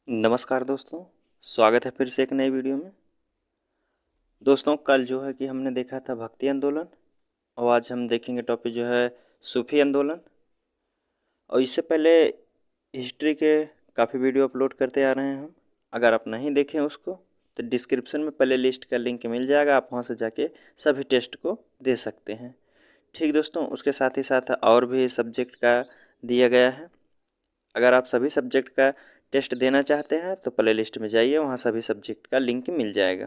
नमस्कार दोस्तों। स्वागत है फिर से एक नई वीडियो में। दोस्तों कल जो है कि हमने देखा था भक्ति आंदोलन और आज हम देखेंगे टॉपिक जो है सूफी आंदोलन। और इससे पहले हिस्ट्री के काफ़ी वीडियो अपलोड करते आ रहे हैं हम। अगर आप नहीं देखें उसको तो डिस्क्रिप्शन में प्ले लिस्ट का लिंक मिल जाएगा, आप वहाँ से जाके सभी टेस्ट को दे सकते हैं। ठीक दोस्तों, उसके साथ ही साथ और भी सब्जेक्ट का दिया गया है। अगर आप सभी सब्जेक्ट का टेस्ट देना चाहते हैं तो प्ले लिस्ट में जाइए, वहाँ सभी सब्जेक्ट का लिंक मिल जाएगा।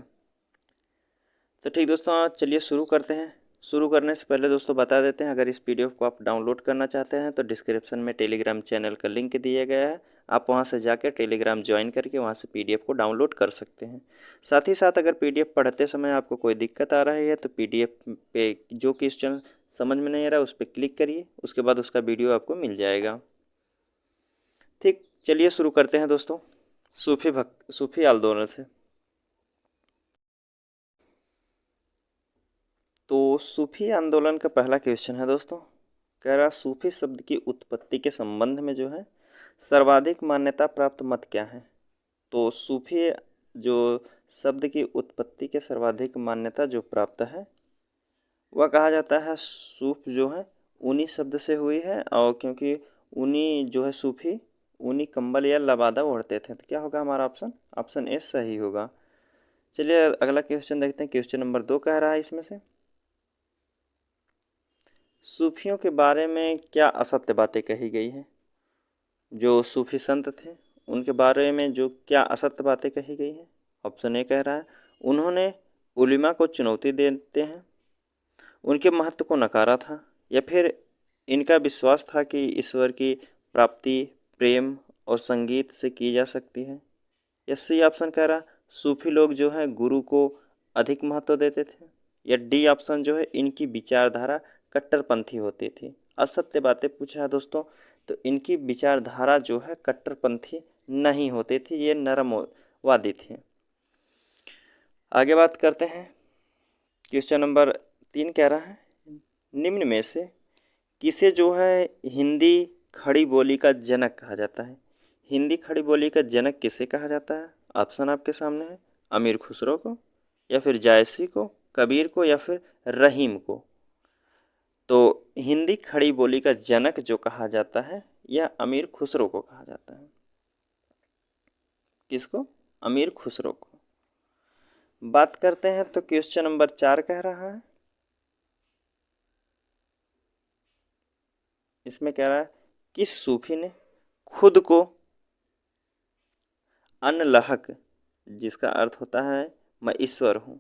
तो ठीक दोस्तों, आज चलिए शुरू करते हैं। शुरू करने से पहले दोस्तों बता देते हैं, अगर इस पीडीएफ को आप डाउनलोड करना चाहते हैं तो डिस्क्रिप्शन में टेलीग्राम चैनल का लिंक दिया गया है। आप वहां से जाकर टेलीग्राम ज्वाइन करके वहां से पीडीएफ को डाउनलोड कर सकते हैं। साथ ही साथ अगर पीडीएफ पढ़ते समय आपको कोई दिक्कत आ रही है तो पीडीएफ पे जो क्वेश्चन समझ में नहीं आ रहा उस पर क्लिक करिए, उसके बाद उसका वीडियो आपको मिल जाएगा। ठीक, चलिए शुरू करते हैं दोस्तों सूफी आंदोलन से। तो सूफी आंदोलन का पहला क्वेश्चन है दोस्तों, कह रहा सूफी शब्द की उत्पत्ति के संबंध में जो है सर्वाधिक मान्यता प्राप्त मत क्या है। तो सूफी जो शब्द की उत्पत्ति के सर्वाधिक मान्यता जो प्राप्त है वह कहा जाता है सूफ जो है ऊनी शब्द से हुई है। और क्योंकि ऊनी जो है सूफी ऊनी कंबल या लबादा ओढ़ते थे, तो क्या होगा हमारा ऑप्शन ऑप्शन ए सही होगा। चलिए अगला क्वेश्चन देखते हैं। क्वेश्चन नंबर 2 कह रहा है इसमें से सूफियों के बारे में क्या असत्य बातें कही गई हैं। जो सूफी संत थे उनके बारे में जो क्या असत्य बातें कही गई हैं। ऑप्शन ए कह रहा है उन्होंने उलिमा को चुनौती देते हैं, उनके महत्व को नकारा था, या फिर इनका विश्वास था कि ईश्वर की प्राप्ति प्रेम और संगीत से की जा सकती है। या सी ऑप्शन कह रहा सूफी लोग जो है गुरु को अधिक महत्व देते थे। या डी ऑप्शन जो है इनकी विचारधारा कट्टरपंथी होती थी। असत्य बातें पूछा है दोस्तों, तो इनकी विचारधारा जो है कट्टरपंथी नहीं होती थी, ये नरमवादी थे। आगे बात करते हैं। क्वेश्चन नंबर 3 कह रहा है निम्न में से किसे जो है हिंदी खड़ी बोली का जनक कहा जाता है। हिंदी खड़ी बोली का जनक किसे कहा जाता है। ऑप्शन आपके सामने है अमीर खुसरो को, या फिर जायसी को, कबीर को, या फिर रहीम को। तो हिंदी खड़ी बोली का जनक जो कहा जाता है यह अमीर खुसरो को कहा जाता है। किसको? अमीर खुसरो को। बात करते हैं तो क्वेश्चन नंबर 4 कह रहा है, इसमें कह रहा है किस सूफी ने खुद को अनलहक, जिसका अर्थ होता है मैं ईश्वर हूँ,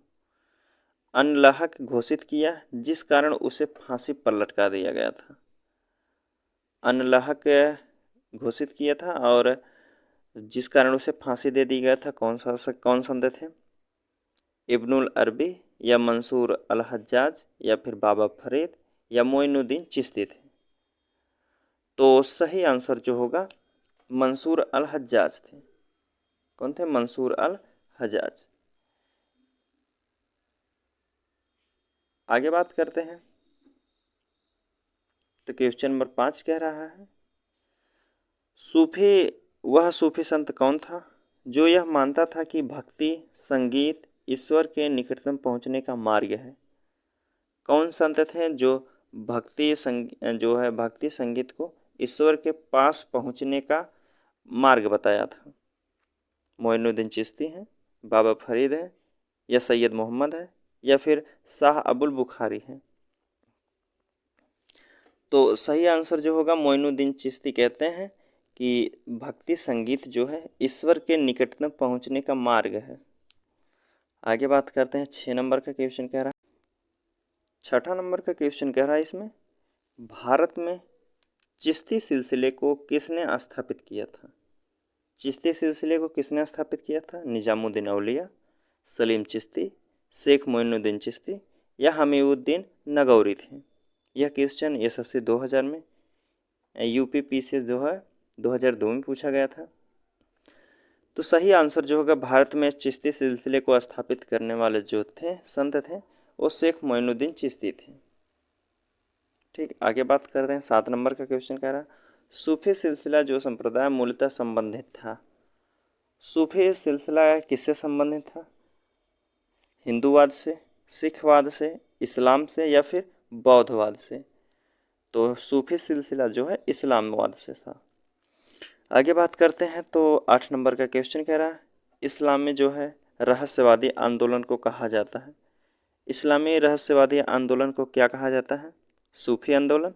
अनलहक घोषित किया, जिस कारण उसे फांसी पर लटका दिया गया था। अनलहक घोषित किया था और जिस कारण उसे फांसी दे दी गया था, कौन संत थे? इब्नुल अरबी, या मंसूर अल हज्जाज, या फिर बाबा फरीद, या मोइनुद्दीन चिश्ती थे। तो सही आंसर जो होगा मंसूर अल हज्जाज थे। कौन थे? मंसूर अल हज्जाज। आगे बात करते हैं तो क्वेश्चन नंबर 5 कह रहा है सूफी वह सूफी संत कौन था जो यह मानता था कि भक्ति संगीत ईश्वर के निकटतम पहुंचने का मार्ग है। कौन संत थे जो जो है भक्ति संगीत को ईश्वर के पास पहुंचने का मार्ग बताया था। मोइनुद्दीन चिश्ती हैं, बाबा फरीद हैं, या सैयद मोहम्मद है, या फिर शाह अबुल बुखारी हैं। तो सही आंसर जो होगा मोइनुद्दीन चिश्ती कहते हैं कि भक्ति संगीत जो है ईश्वर के निकटतम पहुंचने का मार्ग है। आगे बात करते हैं। 6 नंबर का क्वेश्चन कह रहा है, छठा नंबर का क्वेश्चन कह रहा है इसमें भारत में चिश्ती सिलसिले को किसने स्थापित किया था। चिश्ती सिलसिले को किसने स्थापित किया था? निजामुद्दीन औलिया, सलीम चिश्ती, शेख मोइनुद्दीन चिश्ती, या हमीउद्दीन नगौरी थे। यह क्वेश्चन एसएससी 2000 में यूपी से जो है 2002 में पूछा गया था। तो सही आंसर जो होगा भारत में चिश्ती सिलसिले को स्थापित करने वाले जो थे संत थे वो शेख मोइनुद्दीन चिश्ती थे। ठीक, आगे बात करते हैं। 7 नंबर का क्वेश्चन कह रहा है सूफी सिलसिला जो संप्रदाय मूलतः संबंधित था सूफी सिलसिला किससे संबंधित था? हिंदूवाद से, सिखवाद से, इस्लाम से या फिर बौद्धवाद से? तो सूफी सिलसिला जो है इस्लामवाद से था। आगे बात करते हैं तो 8 नंबर का क्वेश्चन कह रहा है, इस्लाम में जो है रहस्यवादी आंदोलन को कहा जाता है। इस्लामी रहस्यवादी आंदोलन को क्या कहा जाता है? सूफी आंदोलन,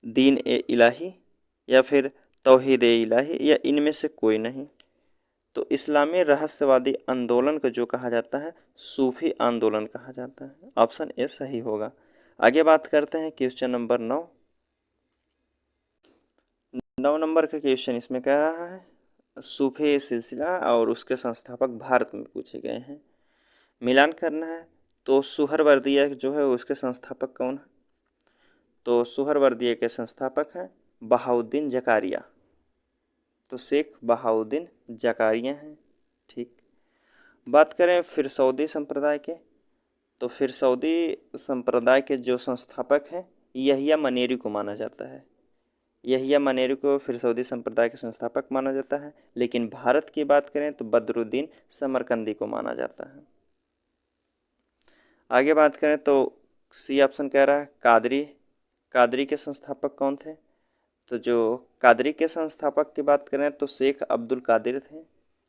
दीन ए इलाही या फिर तौहीद ए इलाही या इनमें से कोई नहीं? तो इस्लामी रहस्यवादी आंदोलन को जो कहा जाता है सूफी आंदोलन कहा जाता है। ऑप्शन ए सही होगा। आगे बात करते हैं क्वेश्चन नंबर 9। 9 नंबर का क्वेश्चन इसमें कह रहा है सूफी सिलसिला और उसके संस्थापक भारत में पूछे गए हैं। मिलान करना है तो सुहरवर्दिया जो है उसके संस्थापक कौन है? तो सुहरवर्दिया के संस्थापक हैं बहाउद्दीन जकारिया। तो शेख बहाउद्दीन जकारिया हैं। ठीक। बात करें फिर सऊदी संप्रदाय के, तो फिर सऊदी संप्रदाय के जो संस्थापक हैं यहिया मनेरी को माना जाता है। यहिया मनेरी को फिर सऊदी संप्रदाय के संस्थापक माना जाता है। लेकिन भारत की बात करें तो बदरुद्दीन समरकंदी को माना जाता है। आगे बात करें तो सी ऑप्शन कह रहा है कादरी। कादरी के संस्थापक कौन थे? तो जो कादरी के संस्थापक की बात करें तो शेख अब्दुल कादिर थे,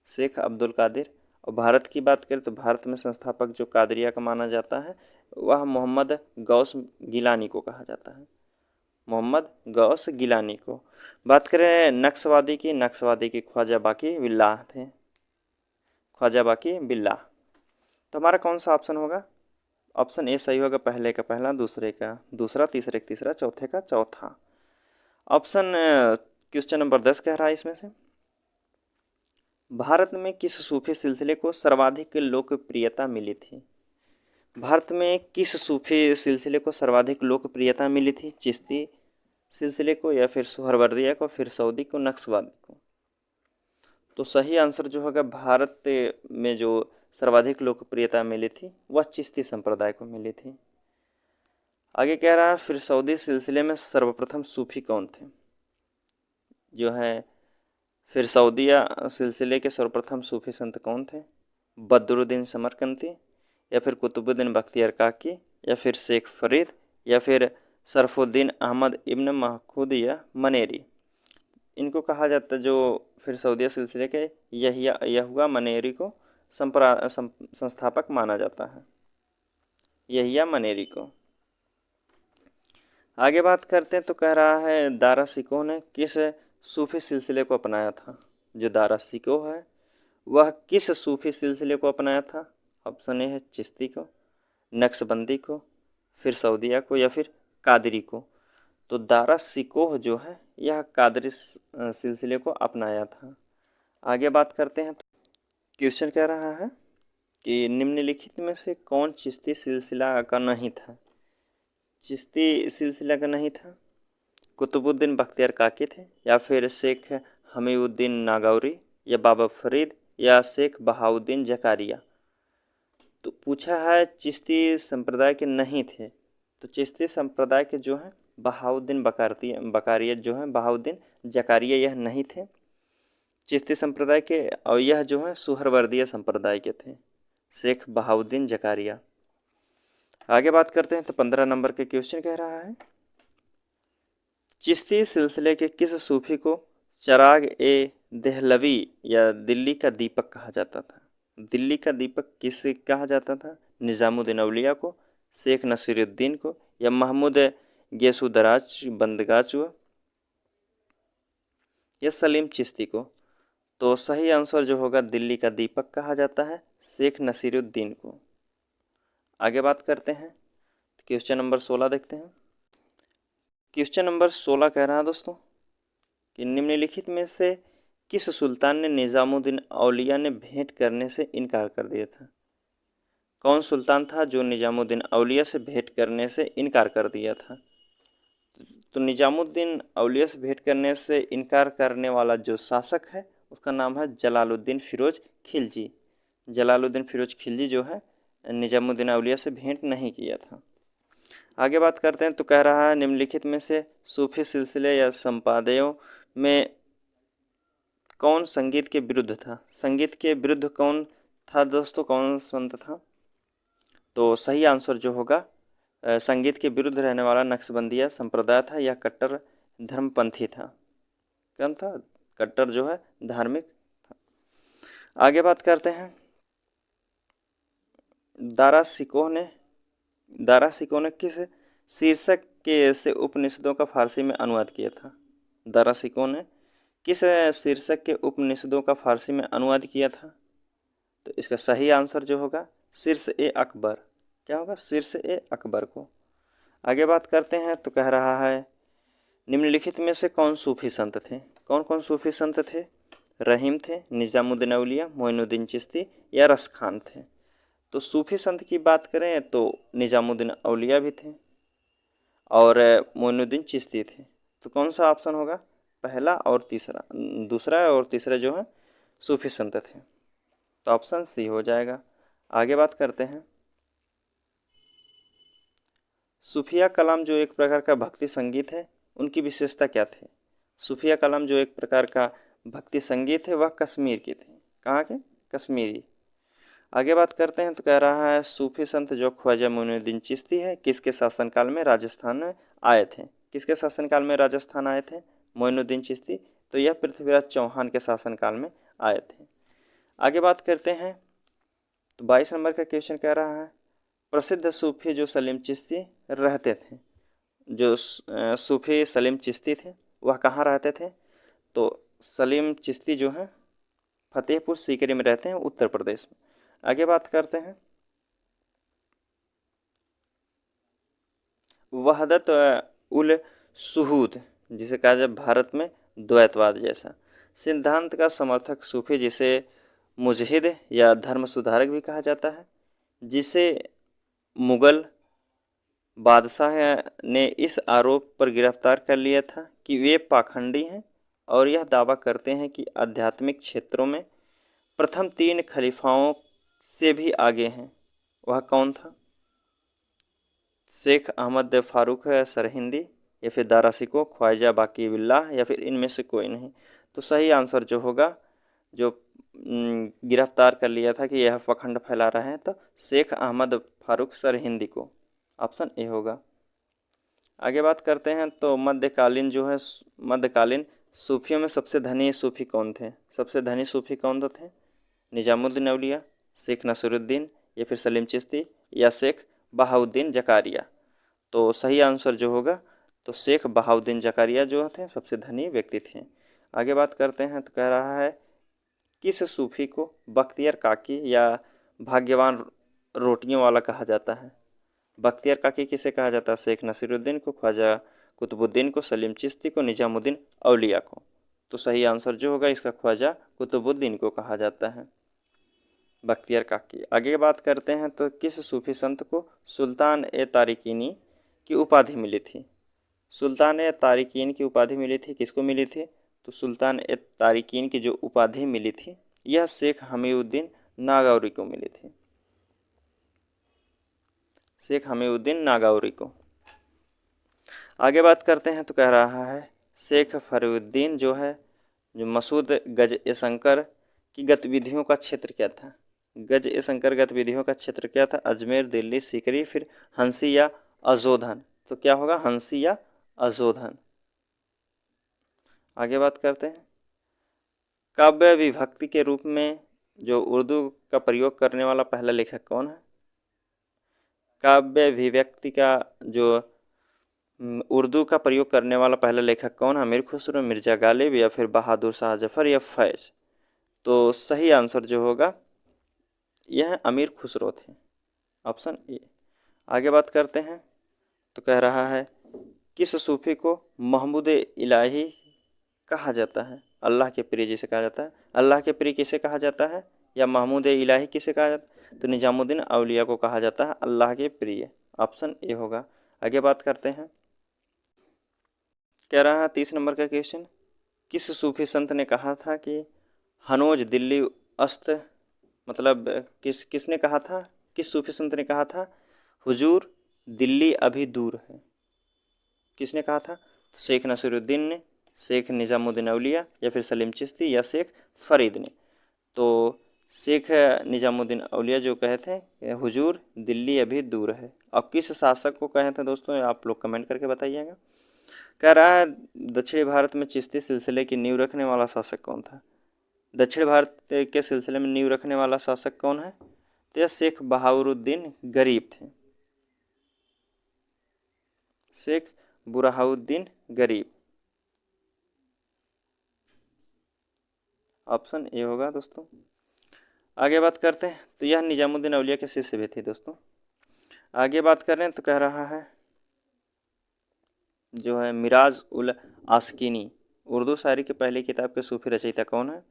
शेख अब्दुल कादिर। और भारत की बात करें तो भारत में संस्थापक जो कादरिया का माना जाता है वह मोहम्मद गौस गिलानी को कहा जाता है, मोहम्मद गौस गिलानी को। बात करें नक्सवादी की ख्वाजा बाकी बिल्लाह थे, ख्वाजा बाकी बिल्लाह। तो हमारा कौन सा ऑप्शन होगा? ऑप्शन ए सही होगा, पहले का पहला, दूसरे का दूसरा, तीसरे का तीसरा, चौथे का चौथा। ऑप्शन क्वेश्चन नंबर 10 कह रहा है इसमें से भारत में किस सूफी सिलसिले को सर्वाधिक लोकप्रियता मिली थी? भारत में किस सूफी सिलसिले को सर्वाधिक लोकप्रियता मिली थी? चिश्ती सिलसिले को या फिर सुहरवर्दिया को, फिर सऊदी को, नक्सवादी को? तो सही आंसर जो होगा भारत में जो सर्वाधिक लोकप्रियता मिली थी वह चिश्ती संप्रदाय को मिली थी। आगे कह रहा है फिर सऊदी सिलसिले में सर्वप्रथम सूफी कौन थे? जो है फिर सऊदिया सिलसिले के सर्वप्रथम सूफी संत कौन थे? बदरुद्दीन समरकंदी या फिर कुतुबुद्दीन बख्तियार काकी या फिर शेख फरीद या फिर सरफुद्दीन अहमद इब्न महमूद या मनेरी? इनको कहा जाता है जो फिर सऊदिया सिलसिले के यहुआ मनेरी को संस्थापक माना जाता है, यहिया मनेरी को। आगे बात करते हैं तो कह रहा है दारा सिकोह ने किस सूफी सिलसिले को अपनाया था? जो दारा सिकोह है वह किस सूफी सिलसिले को अपनाया था? ऑप्शन ए है चिश्ती को, नक्शबंदी को, फिर सऊदिया को या फिर कादरी को? तो दारा सिकोह जो है यह कादरी सिलसिले को अपनाया था। आगे बात करते हैं तो क्वेश्चन कह रहा है कि निम्नलिखित में से कौन चिश्ती सिलसिला का नहीं था? चिश्ती सिलसिला का नहीं था, कुतुबुद्दीन बख्तियार काकी थे या फिर शेख हमीउद्दीन नागौरी या बाबा फरीद या शेख बहाउद्दीन जकारिया? तो पूछा है चिश्ती संप्रदाय के नहीं थे, तो चिश्ती संप्रदाय के जो हैं बहाउद्दीन बकारिया जो हैं बहाउद्दीन जकारिया यह नहीं थे चिश्ती संप्रदाय के, और यह जो है सुहरवर्दिया संप्रदाय के थे, शेख बहाउद्दीन जकारिया। आगे बात करते हैं तो 15 नंबर के क्वेश्चन कह रहा है चिश्ती सिलसिले के किस सूफी को चिराग ए देहलवी या दिल्ली का दीपक कहा जाता था? दिल्ली का दीपक किसे कहा जाता था? निज़ामुद्दीन औलिया को, शेख नसीरुद्दीन को या महमूद गेसुदराज बंदगाचुआ या सलीम चिश्ती को? तो सही आंसर जो होगा दिल्ली का दीपक कहा जाता है शेख नसीरुद्दीन को। आगे बात करते हैं क्वेश्चन नंबर 16 देखते हैं। क्वेश्चन नंबर 16 कह रहा है दोस्तों कि निम्नलिखित में से किस सुल्तान ने निज़ामुद्दीन औलिया ने भेंट करने से इनकार कर दिया था? कौन सुल्तान था जो निज़ामुद्दीन औलिया से भेंट करने से इनकार कर दिया था? तो निज़ामुद्दीन औलिया से भेंट करने से इनकार करने वाला जो शासक है उसका नाम है जलालुद्दीन फिरोज खिलजी। जलालुद्दीन फिरोज खिलजी जो है निज़ामुद्दीन औलिया से भेंट नहीं किया था। आगे बात करते हैं तो कह रहा है निम्नलिखित में से सूफी सिलसिले या संपादकों में कौन संगीत के विरुद्ध था? संगीत के विरुद्ध कौन था दोस्तों, कौन संत था? तो सही आंसर जो होगा संगीत के विरुद्ध रहने वाला नक्शबंदिया संप्रदाय था या कट्टर धर्मपंथी था। कौन था? कट्टर जो है धार्मिक था। आगे बात करते हैं। दारा सिकोह ने किस शीर्षक के से उपनिषदों का फारसी में अनुवाद किया था? दारा सिकोह ने किस शीर्षक के उपनिषदों का फारसी में अनुवाद किया था? तो इसका सही आंसर जो होगा शीर्ष ए अकबर। क्या होगा? शीर्ष ए अकबर को। आगे बात करते हैं तो कह रहा है निम्नलिखित में से कौन सूफी संत थे? कौन कौन सूफी संत थे? रहीम थे, निजामुद्दीन औलिया, मोइनुद्दीन चिश्ती या रस खान थे? तो सूफी संत की बात करें तो निजामुद्दीन औलिया भी थे और मोइनुद्दीन चिश्ती थे। तो कौन सा ऑप्शन होगा? पहला और तीसरा, दूसरा और तीसरा जो है सूफी संत थे। तो ऑप्शन सी हो जाएगा। आगे बात करते हैं। सूफिया कलाम जो एक प्रकार का भक्ति संगीत है, उनकी विशेषता क्या थी? सूफिया कलाम जो एक प्रकार का भक्ति संगीत है वह कश्मीर की थी। कहाँ के? कश्मीरी। आगे बात करते हैं तो कह रहा है सूफी संत जो ख्वाजा मोइनुद्दीन चिश्ती है किसके शासनकाल में राजस्थान में आए थे? किसके शासनकाल में राजस्थान आए थे मोइनुद्दीन चिश्ती? तो यह पृथ्वीराज चौहान के शासनकाल में आए थे। आगे बात करते हैं तो 22 नंबर का क्वेश्चन कह रहा है प्रसिद्ध सूफी जो सलीम चिश्ती रहते थे, जो सूफी सलीम चिश्ती थे वह कहाँ रहते थे? तो सलीम चिश्ती जो है फतेहपुर सीकरी में रहते हैं, उत्तर प्रदेश में। आगे बात करते हैं वहदत उल सुहूद जिसे कहा जाए भारत में द्वैतवाद जैसा सिद्धांत का समर्थक सूफी जिसे मुजहिद या धर्म सुधारक भी कहा जाता है, जिसे मुगल बादशाह ने इस आरोप पर गिरफ्तार कर लिया था कि वे पाखंडी हैं और यह दावा करते हैं कि आध्यात्मिक क्षेत्रों में प्रथम 3 खलीफाओं से भी आगे हैं। वह कौन था? शेख अहमद फारूक सरहिंदी या फिर दारा सिकोह, ख्वाजा बाकी बिल्लाह या फिर इनमें से कोई नहीं। तो सही आंसर जो होगा जो गिरफ्तार कर लिया था कि यह पखंड फैला रहे हैं तो शेख अहमद फारूक सरहिंदी को, ऑप्शन ए होगा। आगे बात करते हैं तो मध्यकालीन जो है मध्यकालीन सूफियों में सबसे धनी सूफी कौन थे? सबसे धनी सूफी कौन तो थे? निजामुद्दीन औलिया, शेख नसरुद्दीन या फिर सलीम चिश्ती या शेख बहाउद्दीन जकारिया? तो सही आंसर जो होगा तो शेख बहाउद्दीन जकारिया जो थे सबसे धनी व्यक्ति थे। आगे बात करते हैं तो कह रहा है किस सूफी को बख्तियार काकी या भाग्यवान रोटियों वाला कहा जाता है? बख्तियार काकी किसे कहा जाता है? शेख नसीरुद्दीन को, ख्वाजा कुतुबुद्दीन को, सलीम चिश्ती को, निजामुद्दीन औलिया को? तो सही आंसर जो होगा इसका ख्वाजा कुतुबुद्दीन को कहा जाता है, बख्तियार काकी। आगे बात करते हैं तो किस सूफी संत को सुल्तान ए तारिकीनी की उपाधि मिली थी? सुल्तान ए तारिकीन की उपाधि मिली थी, किसको मिली थी? तो सुल्तान ए तारिकीन की जो उपाधि मिली थी यह शेख हमीउद्दीन नागौरी को मिली थी, शेख हमीउद्दीन नागौरी को। आगे बात करते हैं तो कह रहा है शेख फरीउद्दीन जो है जो मसूद गज ए शंकर की गतिविधियों का क्षेत्र क्या था? गज ए शंकर गतिविधियों का क्षेत्र क्या था? अजमेर, दिल्ली, सीकरी, फिर हंसी या अजोधन? तो क्या होगा? हंसी या अजोधन। आगे बात करते हैं काव्य विभक्ति के रूप में जो उर्दू का प्रयोग करने वाला पहला लेखक कौन है? काव्य विभक्ति का जो उर्दू का प्रयोग करने वाला पहला लेखक कौन है? अमीर खुसरो, मिर्जा गालिब या फिर बहादुर शाह जफर या फैज? तो सही आंसर जो होगा यह अमीर खुसरो थे, ऑप्शन ए। आगे बात करते हैं तो कह रहा है किस सूफी को महमूद इलाही कहा जाता है? अल्लाह के प्रिय जिसे कहा जाता है। अल्लाह के प्रिय किसे कहा जाता है या महमूद इलाही किसे कहा जाता है? तो निजामुद्दीन औलिया को कहा जाता है अल्लाह के प्रिय, ऑप्शन ए होगा। आगे बात करते हैं कह रहा है 30 नंबर का क्वेश्चन किस सूफी संत ने कहा था कि हनोज दिल्ली अस्त, मतलब किसने कहा था? किस सूफी संत ने कहा था हुजूर दिल्ली अभी दूर है? किसने कहा था? शेख नसीरुद्दीन ने, शेख निज़ामुद्दीन औलिया या फिर सलीम चिश्ती या शेख फरीद ने। तो शेख निज़ामुद्दीन औलिया जो कहे थे हुजूर दिल्ली अभी दूर है। और किस शासक को कहे थे दोस्तों, आप लोग कमेंट करके बताइएगा। कह रहा है दक्षिण भारत में चिश्ती सिलसिले की नींव रखने वाला शासक कौन था। दक्षिण भारत के सिलसिले में नींव रखने वाला शासक कौन है, तो यह शेख बहाउद्दीन गरीब थे। शेख बुरहाउद्दीन गरीब, ऑप्शन ए होगा दोस्तों। आगे बात करते हैं, तो यह निजामुद्दीन औलिया के शिष्य भी थे दोस्तों। आगे बात करें तो कह रहा है जो है मिराज उल आस्किनी, उर्दू शायरी की पहली किताब के सूफी रचयिता कौन है।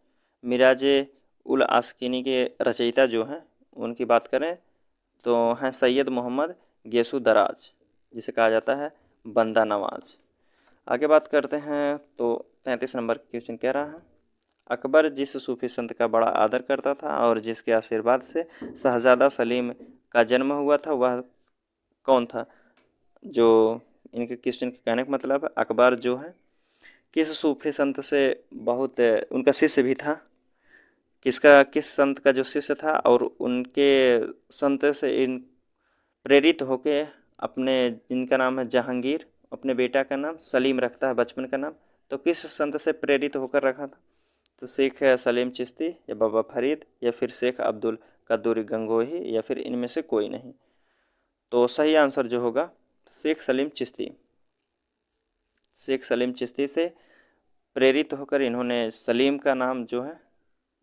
मिराज उल आस्किनी के रचयिता जो हैं उनकी बात करें तो हैं सैयद मोहम्मद गेसु दराज, जिसे कहा जाता है बंदा नवाज। आगे बात करते हैं तो 33 नंबर क्वेश्चन कह रहा है अकबर जिस सूफी संत का बड़ा आदर करता था और जिसके आशीर्वाद से शहजादा सलीम का जन्म हुआ था वह कौन था। जो इनके क्वेश्चन के कहने का मतलब है अकबर जो है किस सूफी संत से बहुत उनका शिष्य भी था, किस संत का जो शिष्य था और उनके संत से इन प्रेरित होके अपने जिनका नाम है जहांगीर, अपने बेटा का नाम सलीम रखता है बचपन का नाम, तो किस संत से प्रेरित होकर रखा था। तो शेख सलीम चिश्ती या बाबा फरीद या फिर शेख अब्दुल कद्दूरी गंगोही या फिर इनमें से कोई नहीं। तो सही आंसर जो होगा शेख सलीम चिश्ती। शेख सलीम चिश्ती से प्रेरित होकर इन्होंने सलीम का नाम जो है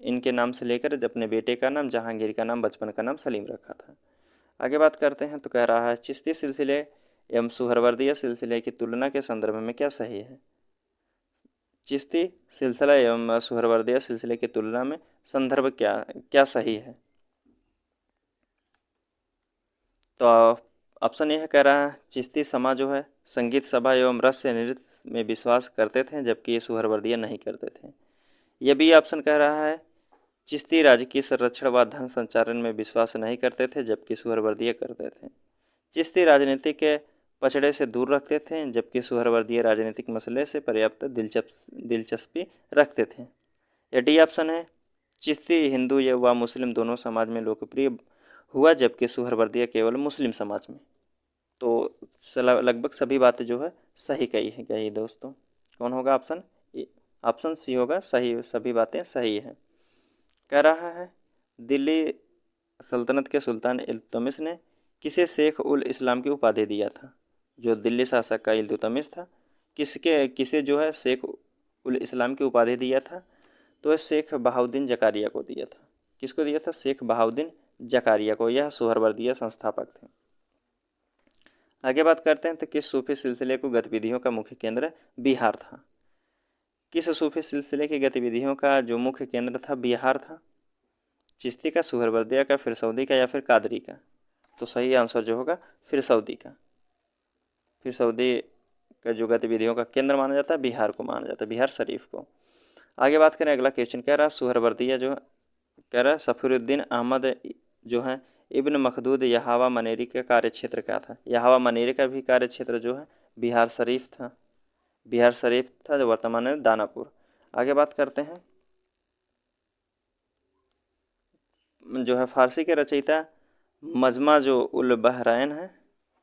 इनके नाम से लेकर अपने बेटे का नाम जहांगीर का नाम बचपन का नाम सलीम रखा था। आगे बात करते हैं तो कह रहा है चिश्ती सिलसिले एवं सुहरवर्दिया सिलसिले की तुलना के संदर्भ में क्या सही है। चिश्ती सिलसिला एवं सुहरवर्दिया सिलसिले की तुलना में संदर्भ क्या सही है। तो ऑप्शन ये है कह रहा है चिश्ती समा जो है संगीत सभा एवं रस नृत्य में विश्वास करते थे जबकि ये सुहरवर्दिया नहीं करते थे। यह भी ऑप्शन कह रहा है चिश्ती राजकीय संरक्षण व धन संचालन में विश्वास नहीं करते थे जबकि सुहरवर्दिया करते थे। चिश्ती राजनीति के पचड़े से दूर रखते थे जबकि सुहरवर्दिया राजनीतिक मसले से पर्याप्त दिलचस्पी रखते थे। या डी ऑप्शन है चिश्ती हिंदू या व मुस्लिम दोनों समाज में लोकप्रिय हुआ जबकि सुहरवर्दिया केवल मुस्लिम समाज में। तो लगभग सभी बातें जो है सही कही दोस्तों। कौन होगा ऑप्शन, ऑप्शन सी होगा सही, सभी बातें सही हैं। कह रहा है दिल्ली सल्तनत के सुल्तान इल्तुतमिश ने किसे शेख उल इस्लाम की उपाधि दिया था। जो दिल्ली शासक का इल्तुतमिश था किसे जो है शेख उल इस्लाम की उपाधि दिया था, तो वह शेख बहाउद्दीन जकारिया को दिया था। किसको दिया था, शेख बहाउद्दीन जकारिया को। यह सुहरवर्दिया संस्थापक थे। आगे बात करते हैं तो किस सूफी सिलसिले को गतिविधियों का मुख्य केंद्र बिहार था। किस सूफी सिलसिले की गतिविधियों का जो मुख्य केंद्र था बिहार था। चिश्ती का, सुहरवर्दिया का, फिरसौदी का या फिर कादरी का। तो सही आंसर जो होगा फिरसौदी का। फिरसौदी का जो गतिविधियों का केंद्र माना जाता है बिहार को माना जाता है, बिहार शरीफ को। आगे बात करें अगला क्वेश्चन कह रहा है सुहरवर्दिया जो कह रहा है सफीरुद्दीन अहमद जो है इब्न मखदूद यहावा मनेरी का कार्य क्षेत्र क्या था। यहावा मनेरी का भी कार्य क्षेत्र जो है बिहार शरीफ था, बिहार शरीफ था जो वर्तमान में दानापुर। आगे बात करते हैं जो है फारसी के रचयिता मजमा जो उल बहरैन है,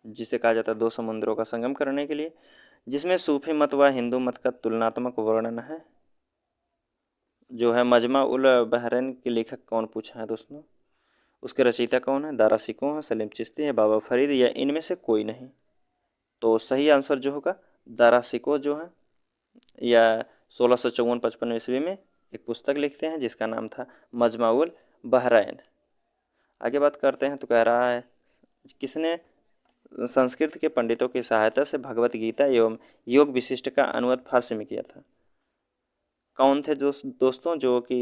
जिसे कहा जाता है दो समुद्रों का संगम करने के लिए, जिसमें सूफी मत व हिंदू मत का तुलनात्मक वर्णन है, जो है मजमा उल बहरैन के लेखक कौन पूछा है दोस्तों। उसके रचयिता कौन है, दारा सिकोह है, सलीम चिश्ती है, बाबा फरीद या इनमें से कोई नहीं। तो सही आंसर जो होगा दारा सिकोह जो है या 1654-55 ईस्वी में एक पुस्तक लिखते हैं जिसका नाम था मजमा उल बहरैन। आगे बात करते हैं तो कह रहा है किसने संस्कृत के पंडितों की सहायता से भगवत गीता एवं योग विशिष्ट का अनुवाद फारसी में किया था। कौन थे दोस्तों जो कि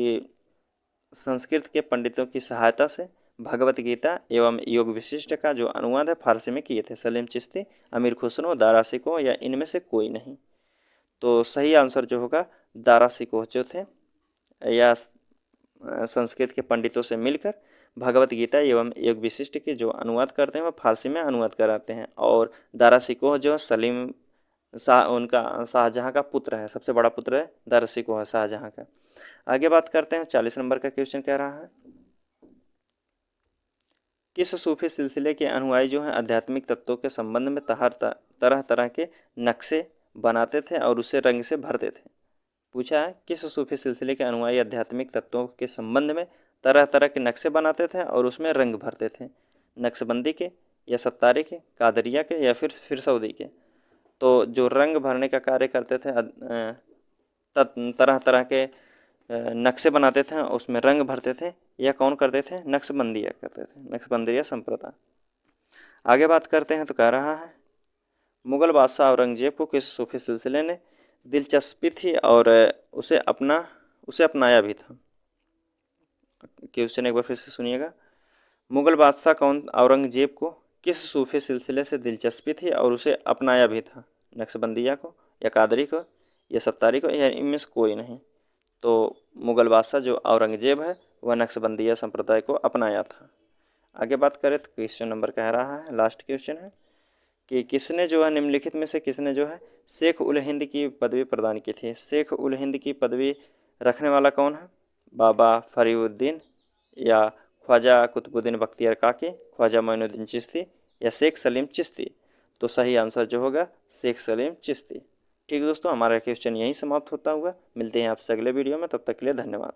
संस्कृत के पंडितों की सहायता से भगवत गीता एवं योग विशिष्ट का जो अनुवाद है फारसी में किए थे। सलीम चिश्ती, अमीर खुसरो, दारा सिकोह या इनमें से कोई नहीं। तो सही आंसर जो होगा दारा सिकोह जो थे या संस्कृत के पंडितों से मिलकर भगवत गीता एवं योग विशिष्ट के जो अनुवाद करते हैं वह फारसी में अनुवाद कराते हैं। और दारा सिकोह जो सलीम उनका शाहजहाँ का पुत्र है, सबसे बड़ा पुत्र है दरसी को है शाहजहाँ का। आगे बात करते हैं 40 नंबर का क्वेश्चन कह रहा है, किस सूफी सिलसिले के अनुयायी जो हैं आध्यात्मिक तत्वों के संबंध में तरह तरह के नक्शे बनाते थे और उसे रंग से भरते थे। पूछा है किस सूफी सिलसिले के अनुयायी आध्यात्मिक तत्वों के संबंध में तरह तरह के नक्शे बनाते थे और उसमें रंग भरते थे। नक्शबंदी के, या सत्तारी के, कादरिया के, या फिर सऊदी के। तो जो रंग भरने का कार्य करते थे, तरह तरह के नक्शे बनाते थे उसमें रंग भरते थे, या कौन करते थे, नक्शबंदिया करते थे, नक्शबंदिया संप्रदाय। आगे बात करते हैं तो कह रहा है, मुगल बादशाह औरंगजेब को किस सूफी सिलसिले ने दिलचस्पी थी और उसे अपनाया भी था। क्वेश्चन एक बार फिर से सुनिएगा, मुगल बादशाह कौन औरंगजेब को किस सूफी सिलसिले से दिलचस्पी थी और उसे अपनाया भी था। नक्शबंदिया को, या कादरी को, या सत्तारी को, या इनमें से कोई नहीं। तो मुगल बादशाह जो औरंगजेब है वह नक्शबंदिया संप्रदाय को अपनाया था। आगे बात करें तो क्वेश्चन नंबर कह रहा है, लास्ट क्वेश्चन है कि किसने जो है निम्नलिखित में से किसने जो है शेख उल हिंद की पदवी प्रदान की थी। शेख उल हिंद की पदवी रखने वाला कौन है, बाबा फरीउद्दीन, या ख्वाजा कुतुबुद्दीन बख्तियार काकी, ख्वाजा मोइनुद्दीन चिश्ती, या शेख सलीम चिश्ती। तो सही आंसर जो होगा शेख सलीम चिश्ती। ठीक दोस्तों, हमारा क्वेश्चन यहीं समाप्त होता हुआ, मिलते हैं आपसे अगले वीडियो में, तब तक के लिए धन्यवाद।